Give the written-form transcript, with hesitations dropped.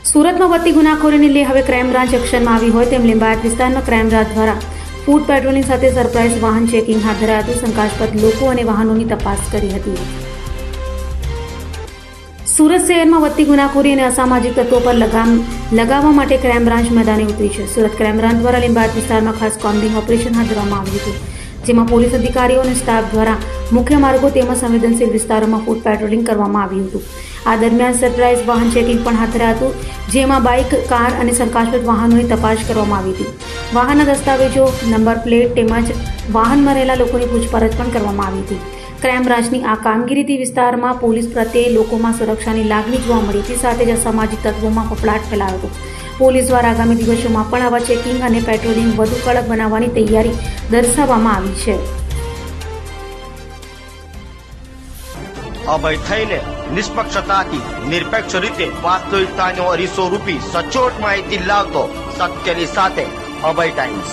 સુરતમાં વધતી ગુનાખોરીને લઈ હવે ક્રાઇમ બ્રાન્ચ એક્શનમાં આવી હોય તેમ લિંબાયત વિસ્તારમાં ક્રાઇમ બ્રાન્ચ દ્વારા ફૂડ પેટ્રોલિંગ સાથે સરપ્રાઇઝ વાહન ચેકિંગ હાથ ધરાયું. શંકાસ્પદ લોકો અને વાહનોની તપાસ કરી હતી. સુરત શહેરમાં વધતી ગુનાખોરી અને અસામાજિક તત્વો પર લગામ લગાવવા માટે ક્રાઇમ બ્રાન્ચ મેદાને ઉતરી છે. સુરત ક્રાઇમ બ્રાન્ચ દ્વારા લિંબાયત વિસ્તારમાં ખાસ કોમ્બિંગ ઓપરેશન હાથ ધરવામાં આવ્યું હતું, જેમાં પોલીસ અધિકારીઓ અને સ્ટાફ દ્વારા મુખ્ય માર્ગો તેમજ સંવેદનશીલ વિસ્તારોમાં ફૂડ પેટ્રોલિંગ કરવામાં આવ્યું હતું. આ દરમિયાન સરપ્રાઇઝ વાહન ચેકિંગ પણ હાથ ધરાયું હતું, જેમાં બાઇક, કાર અને શંકાસ્પદ વાહનોની તપાસ કરવામાં આવી હતી. વાહનના દસ્તાવેજો, નંબર પ્લેટ તેમજ વાહનમાં રહેલા લોકોની પૂછપરછ પણ કરવામાં આવી હતી. ક્રાઇમ બ્રાન્ચની આ કામગીરીથી વિસ્તારમાં પોલીસ પ્રત્યે લોકોમાં સુરક્ષાની લાગણી જોવા મળી હતી, સાથે જ અસામાજિક તત્વોમાં ફફડાટ ફેલાયો હતો. પોલીસ દ્વારા આગામી દિવસોમાં પણ આવા ચેકિંગ અને પેટ્રોલિંગ વધુ કડક બનાવવાની તૈયારી દર્શાવવામાં આવી છે. અભય થઈને નિષ્પક્ષતાથી નિરપેક્ષ રીતે વાસ્તવિકતાનો અરીસો રૂપી સચોટ માહિતી લાવતો સત્યની સાથે અભય ટાઈમ્સ.